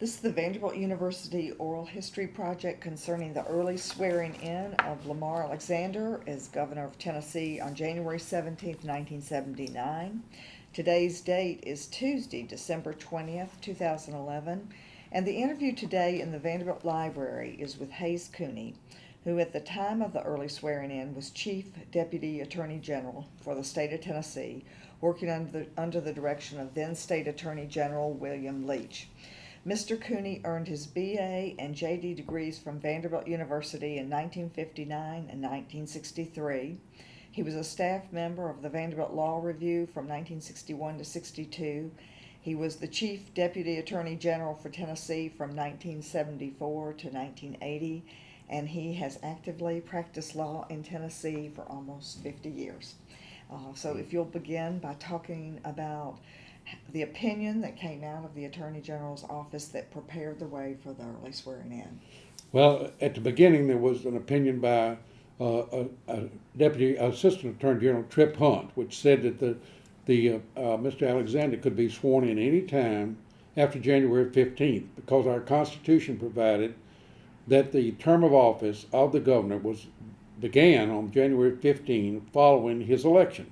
This is the Vanderbilt University Oral History Project concerning the early swearing in of Lamar Alexander as Governor of Tennessee on January 17th, 1979. Today's date is Tuesday, December 20th, 2011, and the interview today in the Vanderbilt Library is with Hayes Cooney, who at the time of the early swearing in was Chief Deputy Attorney General for the state of Tennessee, working under the direction of then State Attorney General William Leach. Mr. Cooney earned his BA and JD degrees from Vanderbilt University in 1959 and 1963. He was a staff member of the Vanderbilt Law Review from 1961 to 62. He was the Chief Deputy Attorney General for Tennessee from 1974 to 1980, and he has actively practiced law in Tennessee for almost 50 years. So if you'll begin by talking about the opinion that came out of the Attorney General's office that prepared the way for the early swearing in. Well, at the beginning, there was an opinion by a Deputy Assistant Attorney General Trip Hunt, which said that Mr. Alexander could be sworn in any time after January 15th, because our Constitution provided that the term of office of the governor began on January 15 following his election.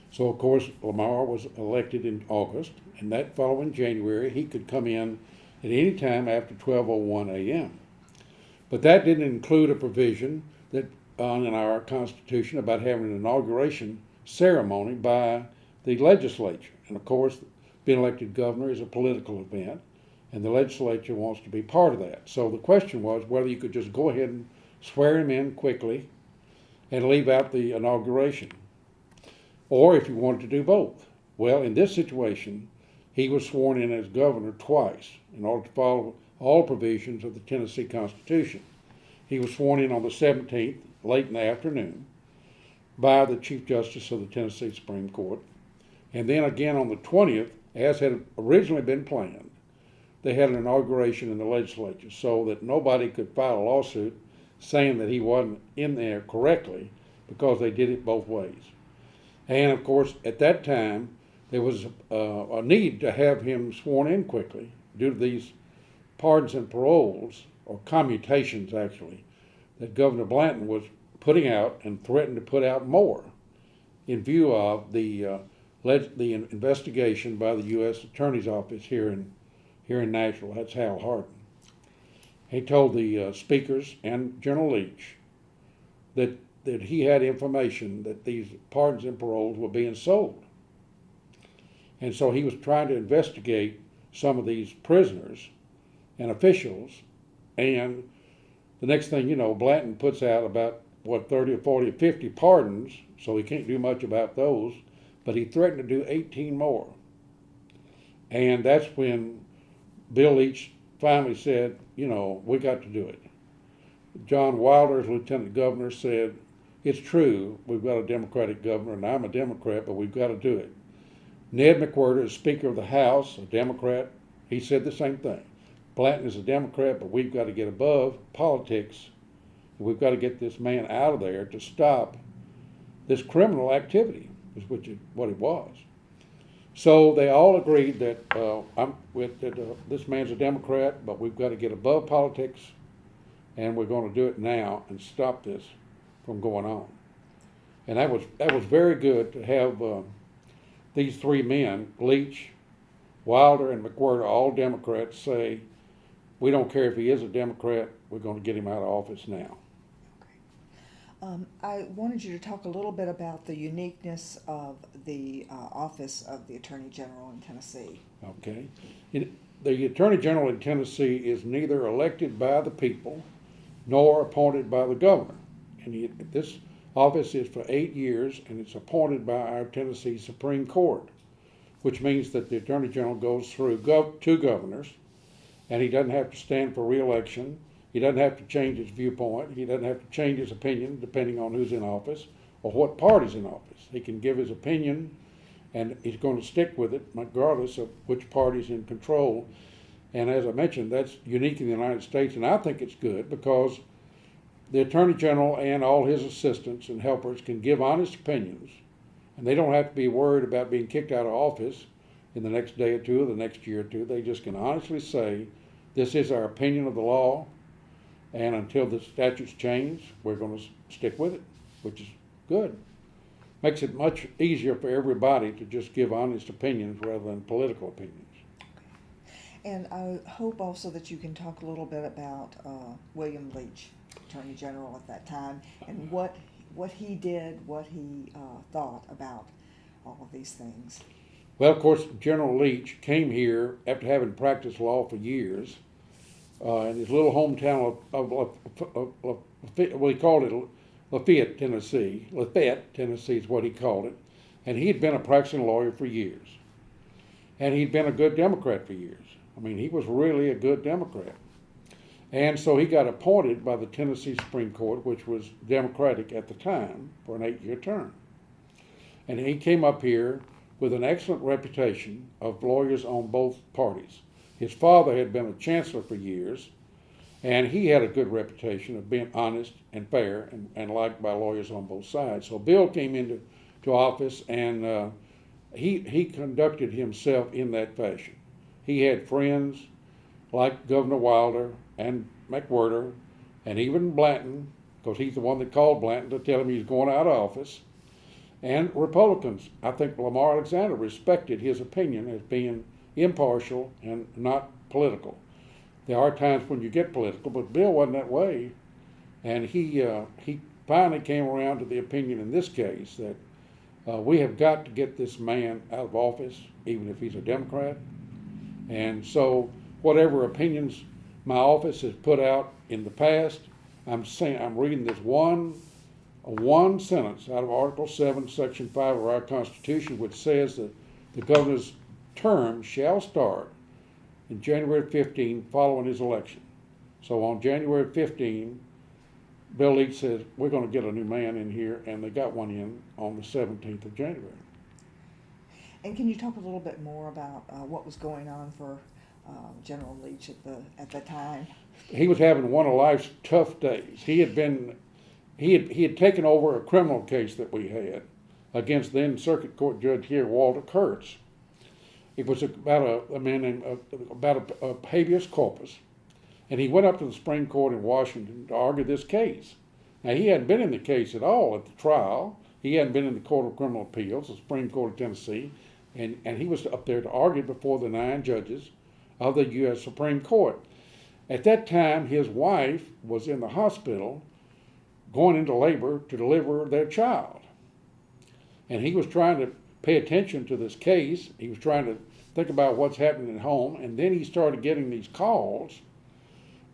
So, of course, Lamar was elected in August, and that following January, he could come in at any time after 12:01 a.m. But that didn't include a provision that in our Constitution about having an inauguration ceremony by the legislature. And, of course, being elected governor is a political event, and the legislature wants to be part of that. So the question was whether you could just go ahead and swear him in quickly and leave out the inauguration, or if you wanted to do both. Well, in this situation, he was sworn in as governor twice in order to follow all provisions of the Tennessee Constitution. He was sworn in on the 17th, late in the afternoon, by the Chief Justice of the Tennessee Supreme Court, and then again on the 20th, as had originally been planned. They had an inauguration in the legislature so that nobody could file a lawsuit saying that he wasn't in there correctly, because they did it both ways. And of course, at that time, there was a need to have him sworn in quickly due to these pardons and paroles, or commutations actually, that Governor Blanton was putting out and threatened to put out more in view of the investigation by the U.S. Attorney's Office here in Nashville. That's Hal Hardin. He told the speakers and General Leach that he had information that these pardons and paroles were being sold. And so he was trying to investigate some of these prisoners and officials, and the next thing you know, Blanton puts out about, 30 or 40 or 50 pardons, so he can't do much about those, but he threatened to do 18 more. And that's when Bill Leach finally said, we got to do it. John Wilder, as lieutenant governor, said, it's true, we've got a Democratic governor, and I'm a Democrat, but we've got to do it. Ned McWhirter, as Speaker of the House, a Democrat, he said the same thing. Blanton is a Democrat, but we've got to get above politics. We've got to get this man out of there to stop this criminal activity, which is what it was. So they all agreed that this man's a Democrat, but we've got to get above politics, and we're going to do it now and stop this from going on. And that was very good to have these three men, Leach, Wilder, and McWhirter, all Democrats, say, we don't care if he is a Democrat, we're going to get him out of office now. Okay. I wanted you to talk a little bit about the uniqueness of the office of the Attorney General in Tennessee. Okay. The Attorney General in Tennessee is neither elected by the people nor appointed by the governor. And this office is for 8 years, and it's appointed by our Tennessee Supreme Court, which means that the Attorney General goes through two governors, and he doesn't have to stand for re-election. He doesn't have to change his viewpoint. He doesn't have to change his opinion depending on who's in office or what party's in office. He can give his opinion, and he's going to stick with it regardless of which party's in control. And as I mentioned, that's unique in the United States, and I think it's good because the Attorney General and all his assistants and helpers can give honest opinions, and they don't have to be worried about being kicked out of office in the next day or two or the next year or two. They just can honestly say This is our opinion of the law, and until the statutes change, we're going to stick with it, which is good. Makes it much easier for everybody to just give honest opinions rather than political opinions. And I hope also that you can talk a little bit about William Leach, Attorney General at that time, and what he did, what he thought about all of these things. Well, of course, General Leach came here after having practiced law for years in his little hometown of we called it Lafayette, Tennessee is what he called it. And he had been a practicing lawyer for years. And he'd been a good Democrat for years. I mean, he was really a good Democrat. And so he got appointed by the Tennessee Supreme Court, which was Democratic at the time, for an 8-year term. And he came up here with an excellent reputation of lawyers on both parties. His father had been a chancellor for years, and he had a good reputation of being honest and fair and liked by lawyers on both sides. So Bill came into office, and he conducted himself in that fashion. He had friends like Governor Wilder and McWhirter and even Blanton, because he's the one that called Blanton to tell him he's going out of office, and Republicans. I think Lamar Alexander respected his opinion as being impartial and not political. There are times when you get political, but Bill wasn't that way, and he finally came around to the opinion in this case that we have got to get this man out of office, even if he's a Democrat. And so whatever opinions my office has put out in the past, I'm reading this one sentence out of Article 7, Section 5 of our Constitution, which says that the governor's term shall start in January 15 following his election. So on January 15, Bill Leach says, we're going to get a new man in here, and they got one in on the 17th of January. And can you talk a little bit more about what was going on for General Leach at the time? He was having one of life's tough days. He had taken over a criminal case that we had against then Circuit Court Judge here, Walter Kurtz. It was about a man named about a habeas corpus, and he went up to the Supreme Court in Washington to argue this case. Now, he hadn't been in the case at all at the trial. He hadn't been in the Court of Criminal Appeals, the Supreme Court of Tennessee, and he was up there to argue before the 9 judges of the U.S. Supreme Court. At that time, his wife was in the hospital going into labor to deliver their child. And he was trying to pay attention to this case. He was trying to think about what's happening at home. And then he started getting these calls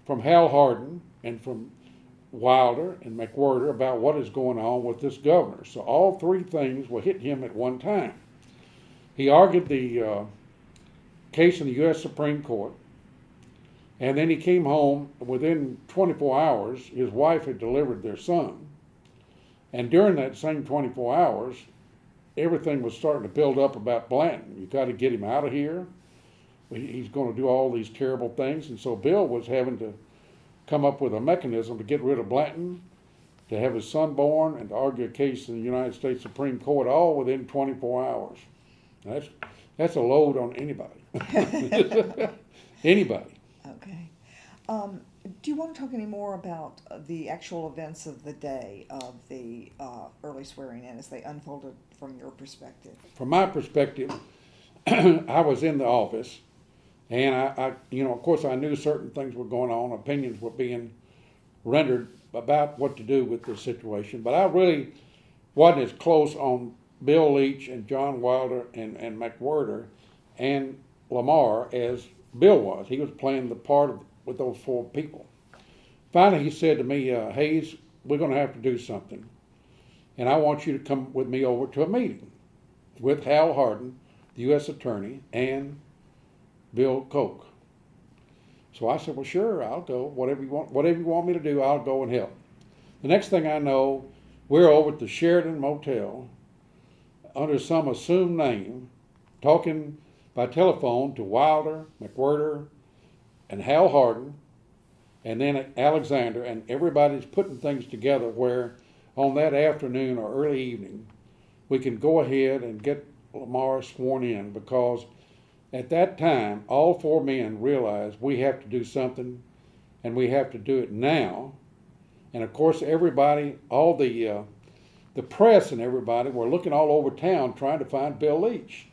from Hal Hardin and from Wilder and McWhirter about what is going on with this governor. So all 3 things were hitting him at one time. He argued the case in the U.S. Supreme Court, and then he came home. Within 24 hours, his wife had delivered their son. And during that same 24 hours, everything was starting to build up about Blanton. You got to get him out of here. He's going to do all these terrible things. And so Bill was having to come up with a mechanism to get rid of Blanton, to have his son born, and to argue a case in the United States Supreme Court, all within 24 hours. That's a load on anybody. Anybody. Okay. Do you want to talk any more about the actual events of the day of the early swearing in as they unfolded from your perspective? From my perspective, I was in the office, and I of course, I knew certain things were going on. Opinions were being rendered about what to do with this situation, but I really wasn't as close on Bill Leach and John Wilder and McWhirter and Lamar as Bill was. He was playing the part with those 4 people. Finally, he said to me, Hayes, we're going to have to do something, and I want you to come with me over to a meeting with Hal Hardin, the U.S. Attorney, and Bill Koch. So I said, well, sure, I'll go. Whatever you want me to do, I'll go and help. The next thing I know, we're over at the Sheridan Motel under some assumed name, talking by telephone to Wilder, McWhirter, and Hal Hardin, and then Alexander, and everybody's putting things together where on that afternoon or early evening, we can go ahead and get Lamar sworn in, because At that time, all four men realized we have to do something, and we have to do it now. And of course, everybody, all the press and everybody were looking all over town trying to find Bill Leach.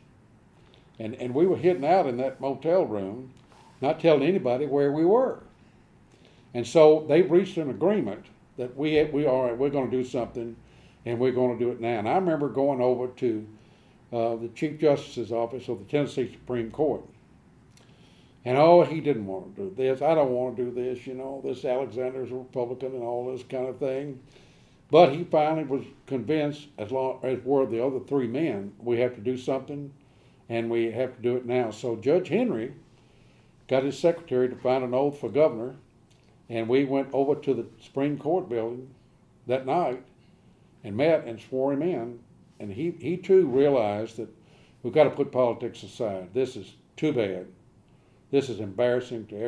And we were hidden out in that motel room, not telling anybody where we were. And so they reached an agreement that we're going to do something, and we're going to do it now. And I remember going over to the Chief Justice's office of the Tennessee Supreme Court. And he didn't want to do this. I don't want to do this, this Alexander's a Republican and all this kind of thing. But he finally was convinced, as were the other three men, we have to do something, and we have to do it now. So Judge Henry got his secretary to find an oath for governor, and we went over to the Supreme Court building that night and met and swore him in. And he too realized that we've got to put politics aside. This is too bad. This is embarrassing to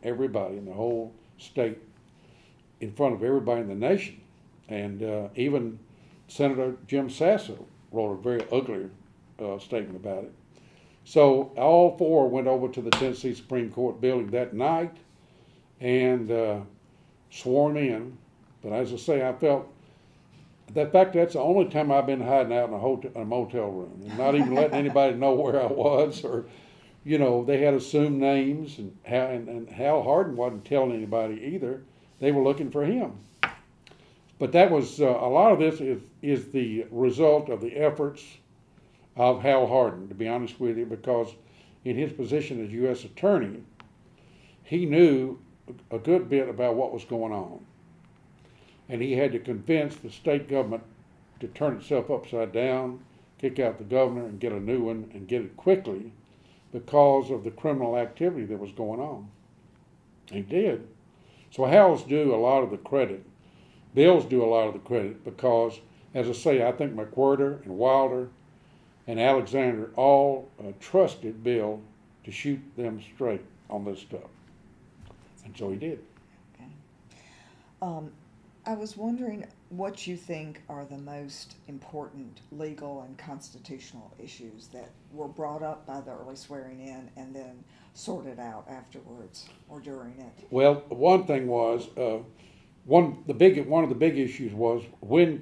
everybody in the whole state, in front of everybody in the nation. And even Senator Jim Sasso wrote a very ugly statement about it. So all four went over to the Tennessee Supreme Court building that night and swore him in. But as I say, I felt that's the only time I've been hiding out in a motel room and not even letting anybody know where I was, or they had assumed names, and Hal Hardin wasn't telling anybody either. They were looking for him. But that was a lot of this is the result of the efforts of Hal Hardin, to be honest with you, because in his position as U.S. Attorney, he knew a good bit about what was going on. And he had to convince the state government to turn itself upside down, kick out the governor, and get a new one, and get it quickly, because of the criminal activity that was going on. He did. So Hal's due a lot of the credit. Bill's due a lot of the credit because, as I say, I think McWhirter and Wilder and Alexander all trusted Bill to shoot them straight on this stuff. And so he did. Okay. I was wondering what you think are the most important legal and constitutional issues that were brought up by the early swearing in and then sorted out afterwards or during it. Well, one thing was one of the big issues was when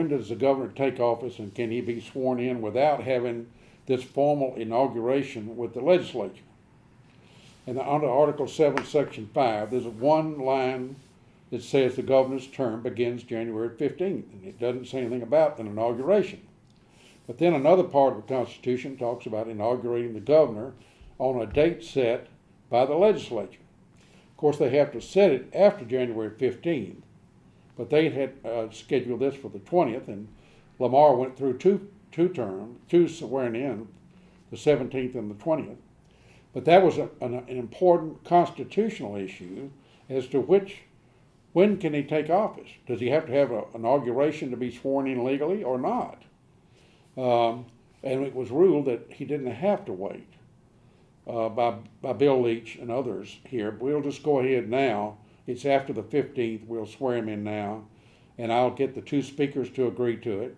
does the governor take office, and can he be sworn in without having this formal inauguration with the legislature? And under Article 7, Section 5, there's one line that says the governor's term begins January 15th, and it doesn't say anything about an inauguration. But then another part of the Constitution talks about inaugurating the governor on a date set by the legislature. Of course, they have to set it after January 15th, but they had scheduled this for the 20th, and Lamar went through two swearing in, the 17th and the 20th. But that was an important constitutional issue as to when can he take office? Does he have to have an inauguration to be sworn in legally or not? And it was ruled that he didn't have to wait by Bill Leach and others here. We'll just go ahead now. It's after the 15th. We'll swear him in now, and I'll get the two speakers to agree to it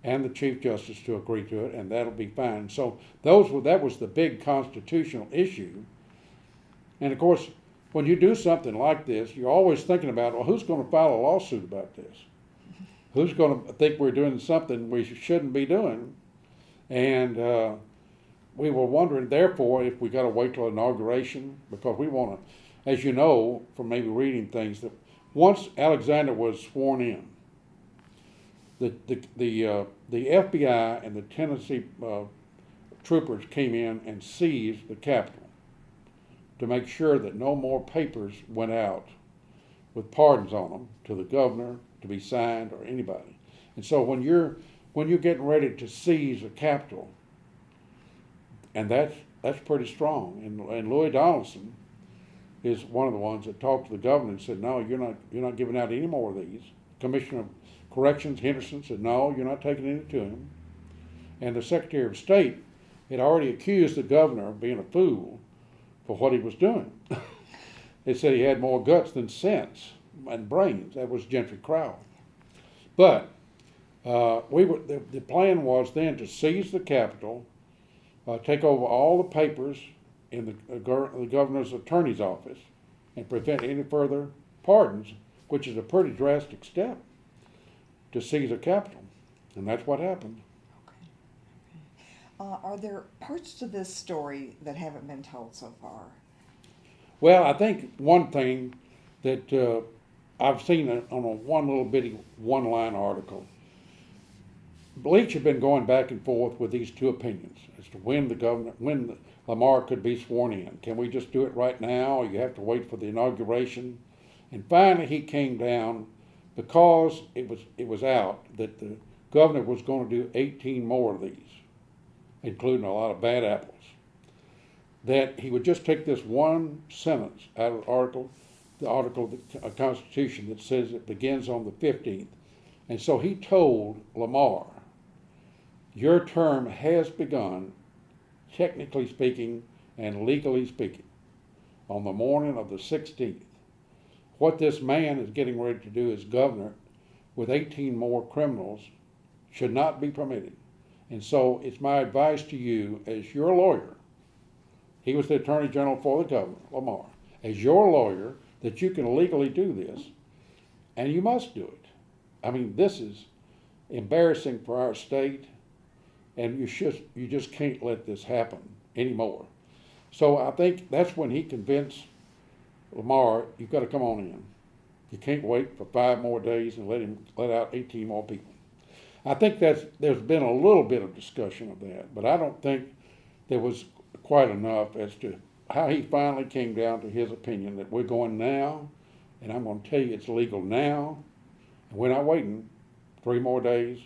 and the Chief Justice to agree to it, and that'll be fine. So that was the big constitutional issue. And of course, when you do something like this, you're always thinking about, well, who's going to file a lawsuit about this? Who's going to think we're doing something we shouldn't be doing? And we were wondering, therefore, if we got to wait till inauguration, because we want to, as you know, from maybe reading things, that once Alexander was sworn in, the FBI and the Tennessee troopers came in and seized the Capitol to make sure that no more papers went out with pardons on them to the governor to be signed or anybody. And so when you're getting ready to seize a Capitol, and that's pretty strong. And Louis Donaldson is one of the ones that talked to the governor and said, no, you're not giving out any more of these. Commissioner of Corrections Henderson said, no, you're not taking any to him. And the Secretary of State had already accused the governor of being a fool for what he was doing. They said he had more guts than sense and brains. That was Gentry Crowell. But the plan was then to seize the Capitol take over all the papers in the governor's attorney's office and prevent any further pardons, which is a pretty drastic step to seize a capital. And that's what happened. Are there parts to this story that haven't been told so far? Well, I think one thing that I've seen on a one little bitty one-line article, Leach had been going back and forth with these two opinions as to when Lamar could be sworn in. Can we just do it right now, or you have to wait for the inauguration? And finally, he came down because it was out that the governor was going to do 18 more of these, including a lot of bad apples. That he would just take this one sentence out of the article of the Constitution that says it begins on the 15th. And so he told Lamar, your term has begun, technically speaking and legally speaking, on the morning of the 16th. What this man is getting ready to do as governor with 18 more criminals should not be permitted. And so it's my advice to you as your lawyer, he was the Attorney General for the governor, Lamar, as your lawyer, that you can legally do this, and you must do it. I mean, this is embarrassing for our state, and you just can't let this happen anymore. So I think that's when he convinced Lamar, you've got to come on in. You can't wait for 5 more days and let out 18 more people. I think there's been a little bit of discussion of that, but I don't think there was quite enough as to how he finally came down to his opinion that we're going now, and I'm going to tell you it's legal now, and we're not waiting 3 more days.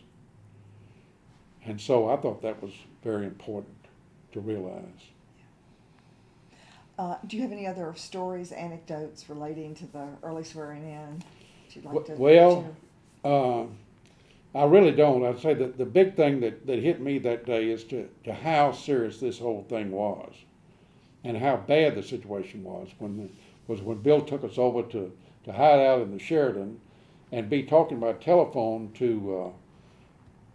And so I thought that was very important to realize. Do you have any other stories, anecdotes relating to the early swearing in that you'd like to Well, share? I really don't. I'd say that the big thing that hit me that day is to how serious this whole thing was and how bad the situation was when Bill took us over to hide out in the Sheridan and be talking by telephone to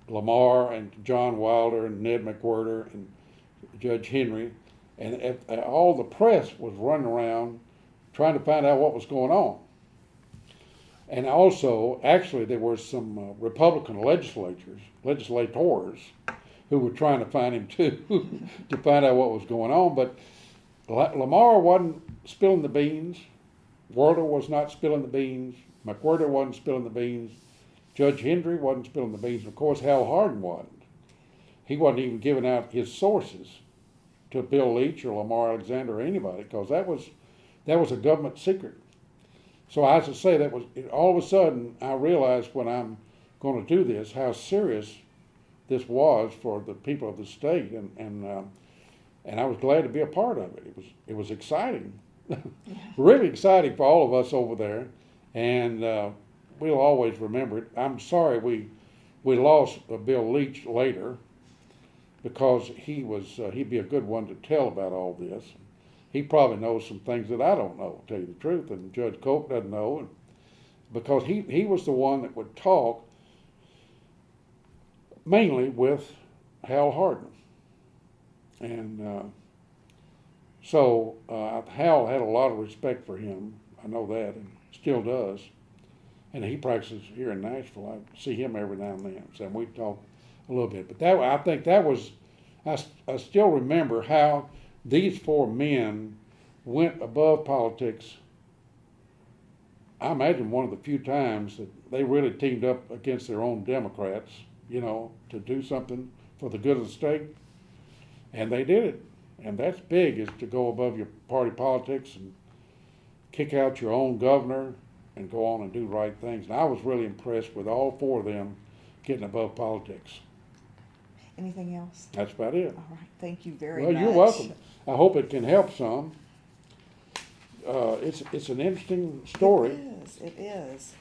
Lamar and John Wilder and Ned McWhirter and Judge Henry, and all the press was running around trying to find out what was going on. And also, actually, there were some Republican legislators who were trying to find him too, to find out what was going on. But Lamar wasn't spilling the beans. Wilder was not spilling the beans. McWhirter wasn't spilling the beans. Judge Henry wasn't spilling the beans. And of course, Hal Hardin wasn't. He wasn't even giving out his sources to Bill Leach or Lamar Alexander or anybody, because that was a government secret. So as I say, all of a sudden I realized when I'm going to do this how serious this was for the people of the state, and I was glad to be a part of it. It was exciting, really exciting for all of us over there, and we'll always remember it. I'm sorry we lost Bill Leach later, because he'd be a good one to tell about all this. He probably knows some things that I don't know, to tell you the truth, and Judge Cope doesn't know, because he was the one that would talk mainly with Hal Hardin. And so Hal had a lot of respect for him. I know that, and still does. And he practices here in Nashville. I see him every now and then, so we talk a little bit. But I think that was, I still remember how these 4 men went above politics. I imagine one of the few times that they really teamed up against their own Democrats, to do something for the good of the state. And they did it. And that's big, is to go above your party politics and kick out your own governor and go on and do right things. And I was really impressed with all 4 of them getting above politics. Anything else? That's about it. All right. Thank you very much. Well, you're welcome. I hope it can help some. It's an interesting story. It is.